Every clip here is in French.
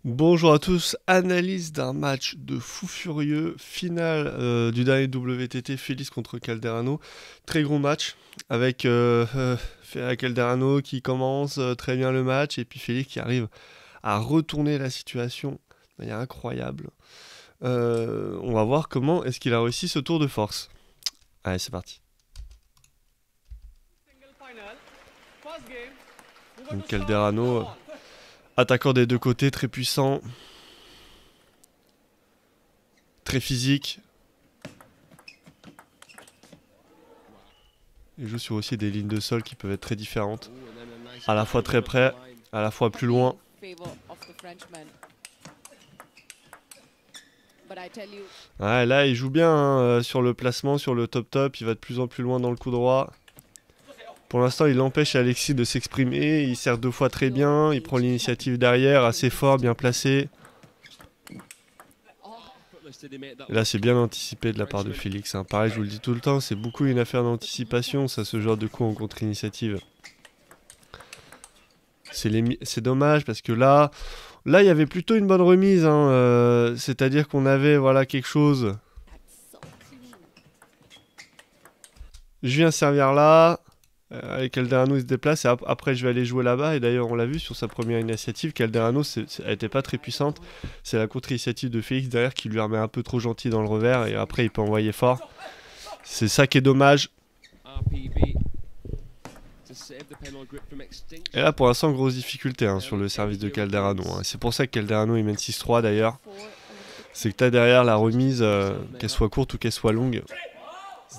Bonjour à tous, analyse d'un match de fou furieux, finale du dernier WTT, Félix contre Calderano. Très gros match avec Calderano qui commence très bien le match et puis Félix qui arrive à retourner la situation de manière incroyable. On va voir comment est-ce qu'il a réussi ce tour de force. Allez, c'est parti. Donc Calderano, attaquant des deux côtés, très puissant, très physique. Il joue sur aussi des lignes de sol qui peuvent être très différentes. À la fois très près, à la fois plus loin. Ouais, là il joue bien hein, sur le placement, sur le top-top. Il va de plus en plus loin dans le coup droit. Pour l'instant, il empêche Alexis de s'exprimer. Il sert deux fois très bien. Il prend l'initiative derrière, assez fort, bien placé. Et là, c'est bien anticipé de la part de Félix. Hein. Pareil, je vous le dis tout le temps, c'est beaucoup une affaire d'anticipation, ça, ce genre de coup en contre-initiative. C'est dommage parce que là, il y avait plutôt une bonne remise. Hein, c'est-à-dire qu'on avait voilà, quelque chose. Je viens servir là. Avec Calderano, il se déplace. Et après, je vais aller jouer là-bas. Et d'ailleurs, on l'a vu sur sa première initiative. Calderano, elle n'était pas très puissante. C'est la contre-initiative de Félix derrière qui lui remet un peu trop gentil dans le revers. Et après, il peut envoyer fort. C'est ça qui est dommage. Et là, pour l'instant, grosse difficulté hein, sur le service de Calderano. Hein. C'est pour ça que Calderano, il mène 6-3 d'ailleurs. C'est que tu as derrière la remise, qu'elle soit courte ou qu'elle soit longue.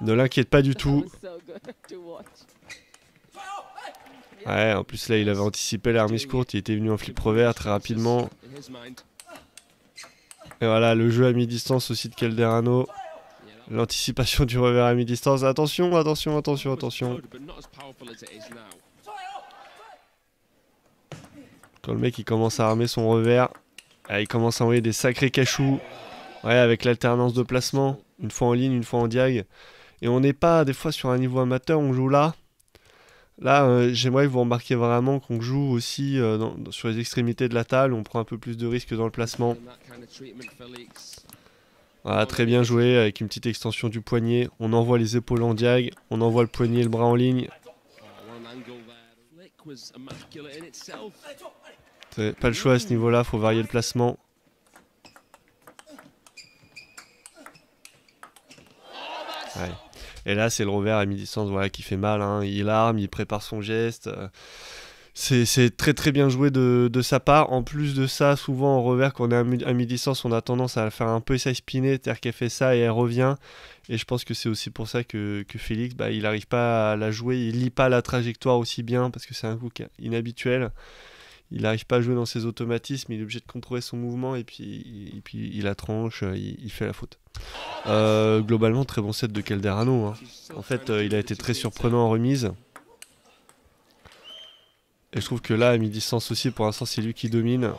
Ne l'inquiète pas du tout. Ouais, en plus là, il avait anticipé la remise courte. Il était venu en flip revers très rapidement. Et voilà, le jeu à mi-distance aussi de Calderano. L'anticipation du revers à mi-distance. Attention, attention, attention, attention. Quand le mec il commence à armer son revers, il commence à envoyer des sacrés cachous. Ouais, avec l'alternance de placement. Une fois en ligne, une fois en diag. Et on n'est pas des fois sur un niveau amateur, on joue là. Là, j'aimerais que vous remarquiez vraiment qu'on joue aussi sur les extrémités de la table. On prend un peu plus de risques dans le placement. Voilà, très bien joué avec une petite extension du poignet. On envoie les épaules en diag. On envoie le poignet et le bras en ligne. Pas le choix à ce niveau-là, faut varier le placement. Ouais. Et là, c'est le revers à mi-distance voilà, qui fait mal. Hein. Il arme, il prépare son geste. C'est très très bien joué de sa part. En plus de ça, souvent en revers, quand on est à mi-distance, on a tendance à faire un peu side spinner, c'est-à-dire qu'elle fait ça et elle revient. Et je pense que c'est aussi pour ça que Félix, il n'arrive pas à la jouer, il lit pas la trajectoire aussi bien, parce que c'est un coup inhabituel. Il n'arrive pas à jouer dans ses automatismes, il est obligé de contrôler son mouvement et puis il la tranche, il fait la faute. Globalement, très bon set de Calderano. Hein. En fait, il a été très surprenant en remise. Et je trouve que là, à mi-distance aussi, pour l'instant, c'est lui qui domine.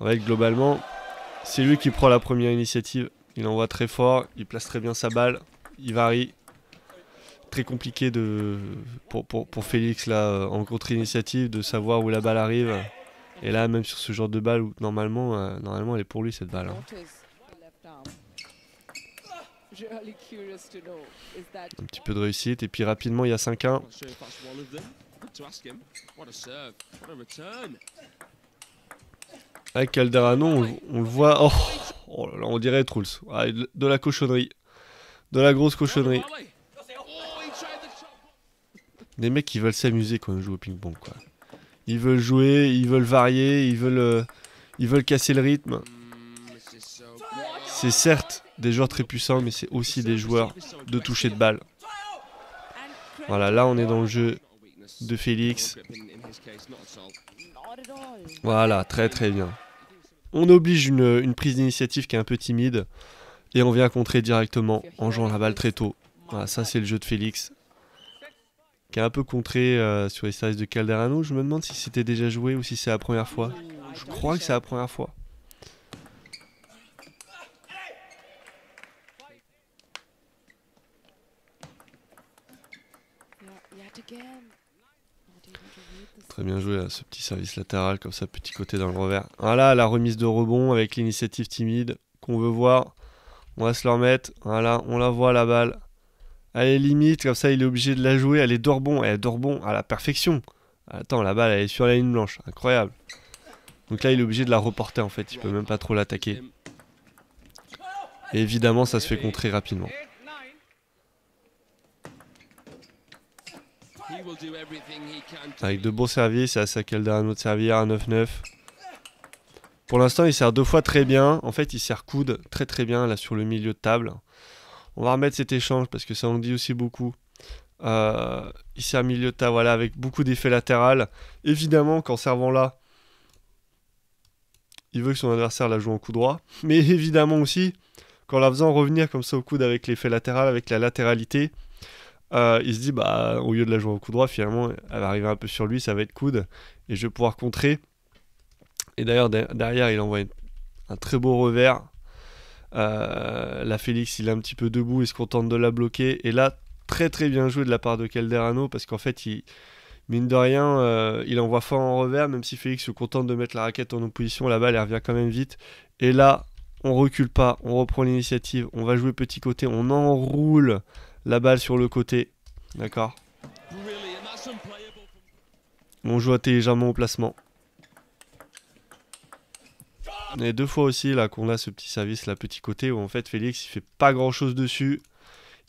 Ouais, globalement, c'est lui qui prend la première initiative. Il envoie très fort, il place très bien sa balle, il varie. Très compliqué pour Félix, là, en contre-initiative, de savoir où la balle arrive. Et là, même sur ce genre de balle, où normalement elle est pour lui, cette balle. Hein. Un petit peu de réussite, et puis rapidement, il y a 5-1. Avec Calderano, on le voit... Oh là là, on dirait Truls. Ah, de la cochonnerie. De la grosse cochonnerie. Des mecs qui veulent s'amuser quand ils jouent au ping-pong, quoi. Ils veulent jouer, ils veulent varier, ils veulent casser le rythme. C'est certes des joueurs très puissants, mais c'est aussi des joueurs de toucher de balle. Voilà, là on est dans le jeu de Félix. Voilà, très très bien. On oblige une prise d'initiative qui est un peu timide. Et on vient contrer directement en jouant la balle très tôt. Voilà, ça c'est le jeu de Félix. Qui est un peu contré sur les services de Calderano. Je me demande si c'était déjà joué ou si c'est la première fois. Je crois que c'est la première fois. Très bien joué là, ce petit service latéral comme ça, petit côté dans le revers. Voilà la remise de rebond avec l'initiative timide qu'on veut voir. On va se le remettre. Voilà, on la voit la balle. Elle est limite, comme ça il est obligé de la jouer. Elle est de rebond, elle est de rebond à la perfection. Attends, la balle elle est sur la ligne blanche, incroyable. Donc là il est obligé de la reporter en fait, il peut même pas trop l'attaquer. Et évidemment ça se fait contrer rapidement. Avec de bons services, et à Calderano de servir à 9-9. Pour l'instant il sert 2 fois très bien. En fait il sert coude très très bien là sur le milieu de table. On va remettre cet échange parce que ça en dit aussi beaucoup. Il sert milieu de table, voilà, avec beaucoup d'effets latérales. Évidemment qu'en servant là, il veut que son adversaire la joue en coup droit. Mais évidemment aussi qu'en la faisant revenir comme ça au coude avec l'effet latéral, avec la latéralité, il se dit bah au lieu de la jouer au coup droit, finalement elle va arriver un peu sur lui, ça va être coude et je vais pouvoir contrer. Et d'ailleurs derrière il envoie un très beau revers. La Félix il est un petit peu debout, il se contente de la bloquer. Et là très très bien joué de la part de Calderano parce qu'en fait il, mine de rien il envoie fort en revers, même si Félix se contente de mettre la raquette en opposition, la balle elle revient quand même vite. Et là on recule pas, on reprend l'initiative, on va jouer petit côté, on enroule la balle sur le côté, d'accord. On joue intelligemment au placement. Et 2 fois aussi là qu'on a ce petit service là petit côté où en fait Félix il fait pas grand chose dessus.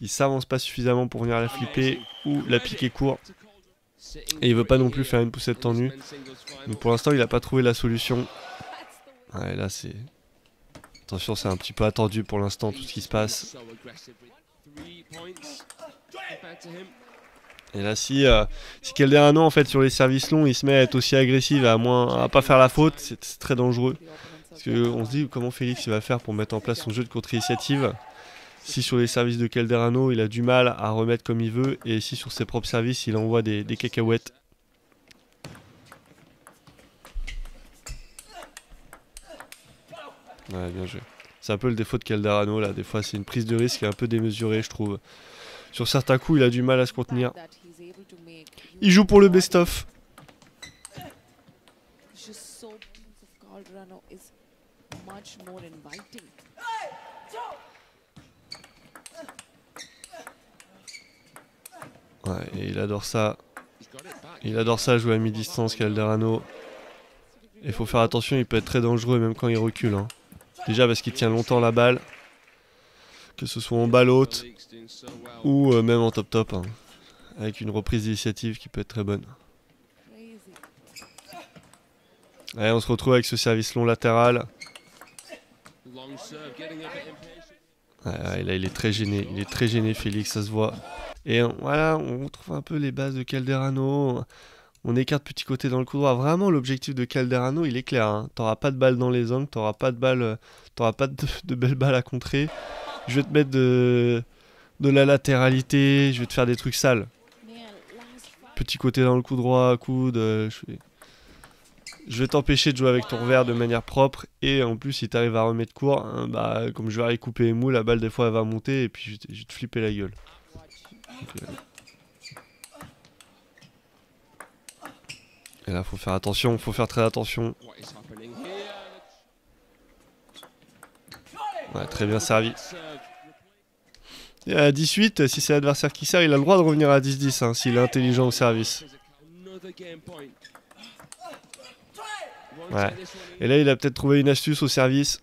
Il s'avance pas suffisamment pour venir la flipper ou la piquer court. Et il veut pas non plus faire une poussette tendue. Donc pour l'instant il a pas trouvé la solution. Ouais là c'est... Attention c'est un petit peu attendu pour l'instant tout ce qui se passe. Et là si Calderano en fait sur les services longs il se met à être aussi agressif et à pas faire la faute, c'est très dangereux. Parce qu'on se dit comment Félix il va faire pour mettre en place son jeu de contre-initiative. Si sur les services de Calderano il a du mal à remettre comme il veut, et si sur ses propres services il envoie des cacahuètes. Ouais bien joué. C'est un peu le défaut de Calderano là, des fois c'est une prise de risque un peu démesurée je trouve. Sur certains coups il a du mal à se contenir. Il joue pour le best-of. Ouais, et il adore ça. Il adore ça jouer à mi-distance, Calderano. Il faut faire attention, il peut être très dangereux même quand il recule. Hein. Déjà parce qu'il tient longtemps la balle. Que ce soit en balle haute ou même en top-top. Hein. Avec une reprise d'initiative qui peut être très bonne. Allez, on se retrouve avec ce service long latéral. Ouais, là, il est très gêné. Il est très gêné, Félix, ça se voit. Et voilà, on retrouve un peu les bases de Calderano. On écarte petit côté dans le coup droit. Vraiment, l'objectif de Calderano, il est clair. Hein. T'auras pas de balle dans les angles, t'auras pas de balle, t'auras pas de belles balles à contrer. Je vais te mettre de la latéralité, je vais te faire des trucs sales. Petit côté dans le coup droit, coude. Je vais t'empêcher de jouer avec ton revers de manière propre. Et en plus, si t'arrives à remettre court, hein, bah, comme je vais aller couper les moules, la balle des fois elle va monter et puis je vais te flipper la gueule. Donc, et là, faut faire attention, faut faire très attention. Ouais, très bien servi. Et à 18, si c'est l'adversaire qui sert, il a le droit de revenir à 10-10 hein, s'il est intelligent au service. Ouais. Et là, il a peut-être trouvé une astuce au service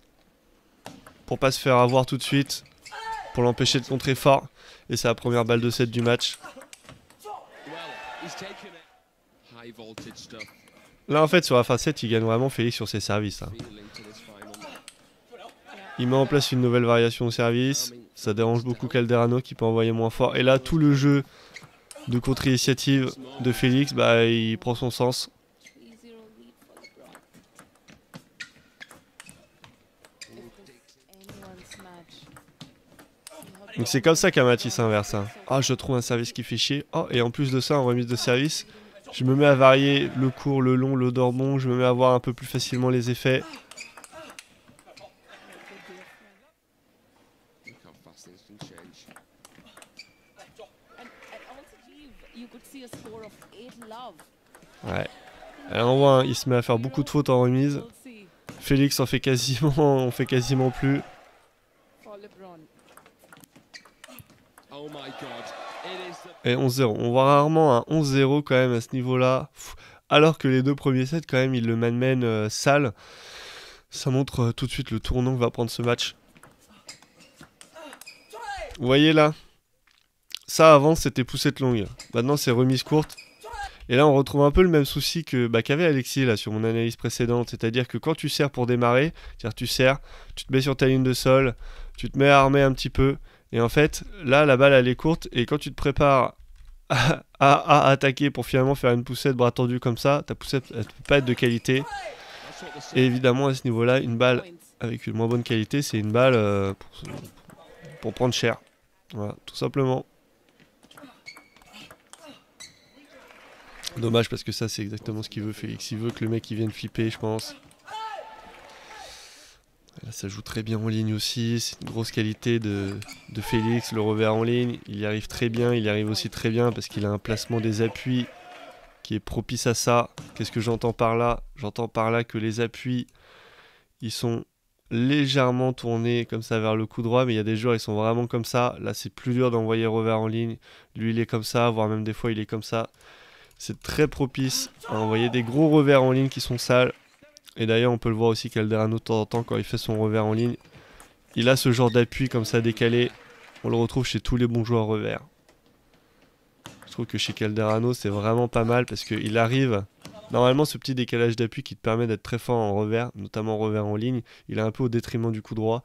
pour pas se faire avoir tout de suite, pour l'empêcher de contrer fort. Et c'est la première balle de 7 du match. Là, en fait, sur la phase 7, il gagne vraiment Félix sur ses services. Hein. Il met en place une nouvelle variation au service. Ça dérange beaucoup Calderano qui peut envoyer moins fort. Et là, tout le jeu de contre-initiative de Félix, bah, il prend son sens. Donc c'est comme ça qu'un match il s'inverse. Hein. Ah, je trouve un service qui fait chier. Oh, et en plus de ça, en remise de service, je me mets à varier le court, le long, le dorbon. Je me mets à voir un peu plus facilement les effets. Ouais. Alors, on voit, hein, il se met à faire beaucoup de fautes en remise. Félix en fait quasiment, on fait quasiment plus. Et 11-0. On voit rarement un 11-0 quand même à ce niveau-là. Alors que les 2 premiers sets, quand même, il le mène sale. Ça montre tout de suite le tournant que va prendre ce match. Vous voyez là, ça avant c'était poussette longue. Maintenant c'est remise courte. Et là on retrouve un peu le même souci que qu'avait Alexis là sur mon analyse précédente. C'est-à-dire que quand tu serres pour démarrer, c'est-à-dire tu serres, tu te mets sur ta ligne de sol, tu te mets à armer un petit peu. Et en fait, là la balle elle est courte. Et quand tu te prépares à attaquer pour finalement faire une poussette bras tendu comme ça, ta poussette elle peut pas être de qualité. Et évidemment à ce niveau-là, une balle avec une moins bonne qualité, c'est une balle pour prendre cher. Voilà, tout simplement. Dommage parce que ça c'est exactement ce qu'il veut Félix. Il veut que le mec il vienne flipper, je pense. Là, ça joue très bien en ligne aussi. C'est une grosse qualité de Félix, le revers en ligne. Il y arrive très bien, il y arrive aussi très bien parce qu'il a un placement des appuis qui est propice à ça. Qu'est-ce que j'entends par là? J'entends par là que les appuis, ils sont légèrement tournés comme ça vers le coup droit, mais il y a des joueurs, ils sont vraiment comme ça. Là, c'est plus dur d'envoyer revers en ligne. Lui, il est comme ça, voire même des fois, il est comme ça. C'est très propice à envoyer des gros revers en ligne qui sont sales. Et d'ailleurs, on peut le voir aussi Calderano de temps en temps quand il fait son revers en ligne. Il a ce genre d'appui comme ça décalé. On le retrouve chez tous les bons joueurs revers. Je trouve que chez Calderano, c'est vraiment pas mal parce qu'il arrive... Normalement, ce petit décalage d'appui qui te permet d'être très fort en revers, notamment en revers en ligne, il est un peu au détriment du coup droit.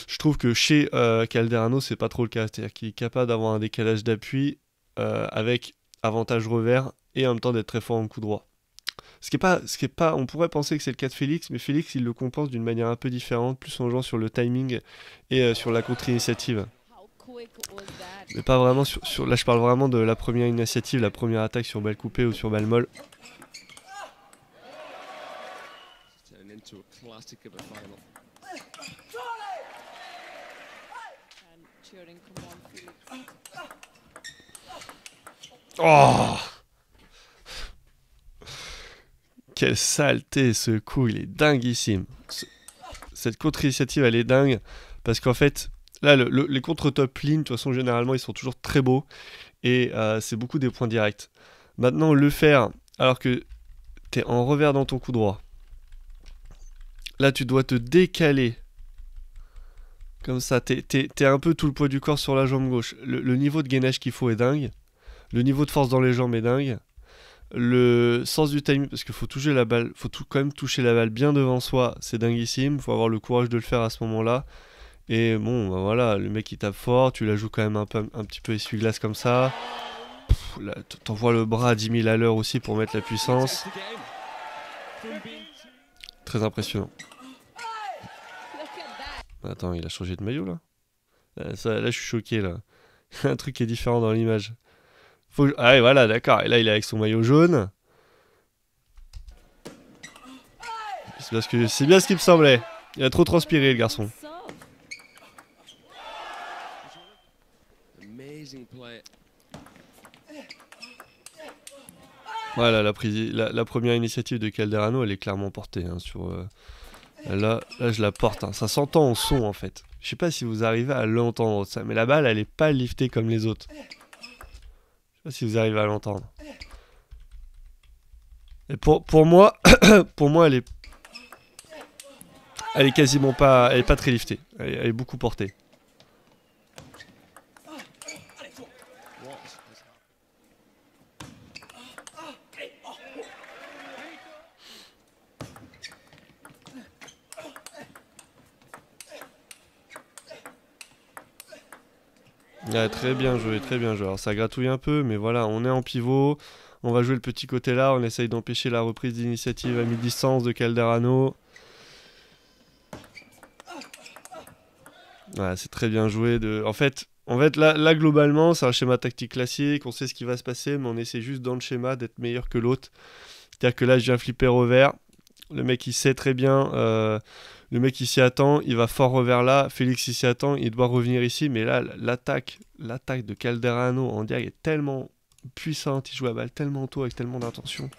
Je trouve que chez Calderano, c'est pas trop le cas. C'est-à-dire qu'il est capable d'avoir un décalage d'appui avec avantage revers et en même temps d'être très fort en coup droit. Ce qui est pas, on pourrait penser que c'est le cas de Félix, mais Félix il le compense d'une manière un peu différente, plus en jouant sur le timing et sur la contre-initiative. Mais pas vraiment là je parle vraiment de la première initiative, la première attaque sur balle coupée ou sur balle molle. Oh! Quelle saleté ce coup, il est dinguissime. Cette contre-initiative elle est dingue parce qu'en fait, là les contre-top lignes, de toute façon généralement ils sont toujours très beaux et c'est beaucoup des points directs. Maintenant le faire alors que t'es en revers dans ton coup droit. Là tu dois te décaler. Comme ça, t'es un peu tout le poids du corps sur la jambe gauche. Le niveau de gainage qu'il faut est dingue. Le niveau de force dans les jambes est dingue. Le sens du timing, parce qu'il faut toucher la balle, quand même toucher la balle bien devant soi, c'est dinguissime. Faut avoir le courage de le faire à ce moment-là. Et bon, voilà, le mec il tape fort, tu la joues quand même un petit peu essuie-glace comme ça. T'envoies le bras à 10 000 à l'heure aussi pour mettre la puissance. Très impressionnant. Attends, il a changé de maillot là, là je suis choqué là. Un truc qui est différent dans l'image. Ah ouais, voilà, d'accord. Et là, il est avec son maillot jaune. C'est bien ce qui me semblait. Il a trop transpiré, le garçon. Voilà, la première initiative de Calderano, elle est clairement portée. Hein, là, je la porte. Hein. Ça s'entend au son, en fait. Je sais pas si vous arrivez à l'entendre, ça, mais la balle, elle est pas liftée comme les autres. Je sais pas si vous arrivez à l'entendre. Et pour moi, elle est quasiment pas, elle est pas très liftée. Elle est beaucoup portée. Ouais, très bien joué, très bien joué. Alors ça gratouille un peu, mais voilà, on est en pivot. On va jouer le petit côté là, on essaye d'empêcher la reprise d'initiative à mi-distance de Calderano. Ouais, c'est très bien joué. En fait là, globalement, c'est un schéma tactique classique, on sait ce qui va se passer, mais on essaie juste dans le schéma d'être meilleur que l'autre. C'est-à-dire que là, je viens flipper revers. Le mec, il sait très bien... le mec, il s'y attend, il va fort revers là. Félix, il s'y attend, il doit revenir ici. Mais là, l'attaque de Calderano en diag est tellement puissante. Il joue la balle tellement tôt avec tellement d'intention.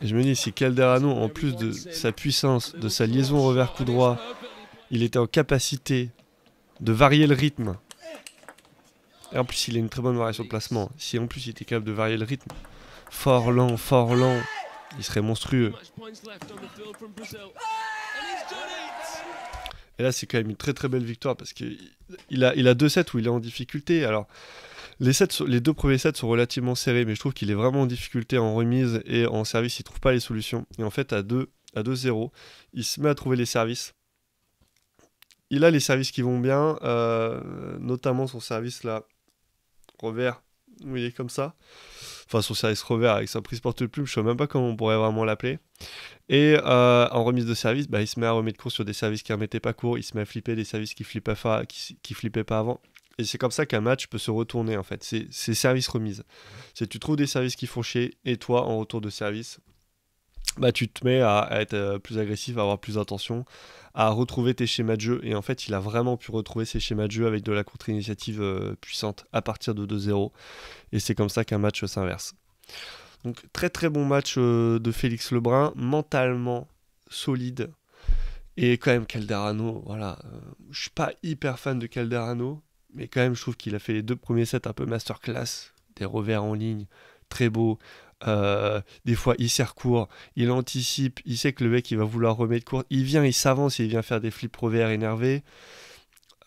Et je me dis, si Calderano, en plus de sa puissance, de sa liaison revers coup droit, il était en capacité de varier le rythme. Et en plus, il a une très bonne variation de placement. Si en plus il était capable de varier le rythme, fort lent, il serait monstrueux. Et là, c'est quand même une très très belle victoire parce qu'il a 2 sets où il est en difficulté. Alors, les 2 premiers sets sont relativement serrés, mais je trouve qu'il est vraiment en difficulté en remise et en service, il trouve pas les solutions. Et en fait, à 2-0, il se met à trouver les services. Il a les services qui vont bien, notamment son service là, revers, où il est comme ça. Enfin, son service revers avec sa prise porte-plume, je sais même pas comment on pourrait vraiment l'appeler. Et en remise de service, il se met à remettre court sur des services qui ne remettaient pas court, il se met à flipper des services qui flippaient pas avant. Et c'est comme ça qu'un match peut se retourner en fait. C'est service remise. C'est tu trouves des services qui font chier, et toi, en retour de service, tu te mets à être plus agressif, à avoir plus d'attention, à retrouver tes schémas de jeu. Et en fait, il a vraiment pu retrouver ses schémas de jeu avec de la contre-initiative puissante à partir de 2-0. Et c'est comme ça qu'un match s'inverse. Donc très très bon match de Félix Lebrun, mentalement solide. Et quand même Calderano, voilà, je suis pas hyper fan de Calderano, mais quand même je trouve qu'il a fait les 2 premiers sets un peu masterclass, des revers en ligne, très beau. Des fois il sert court, il anticipe, il sait que le mec il va vouloir remettre court, il vient, il s'avance et il vient faire des flips revers énervés.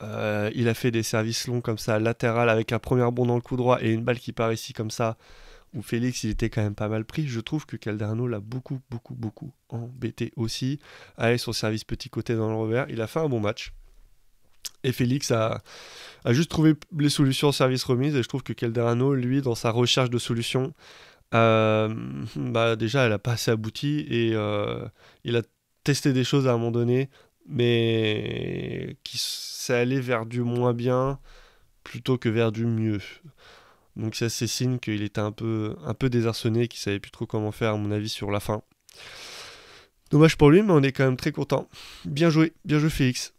Il a fait des services longs comme ça, latéral avec un premier rebond dans le coup droit et une balle qui part ici comme ça, où Félix il était quand même pas mal pris. Je trouve que Calderano l'a beaucoup embêté aussi avec son service petit côté dans le revers. Il a fait un bon match et Félix a juste trouvé les solutions en service remise, et je trouve que Calderano, lui, dans sa recherche de solutions, déjà elle a pas assez abouti, et il a testé des choses à un moment donné, mais qui s'est allé vers du moins bien plutôt que vers du mieux. Donc c'est signe qu'il était un peu désarçonné, qu'il savait plus trop comment faire à mon avis sur la fin. Dommage pour lui, mais on est quand même très content. Bien joué Félix.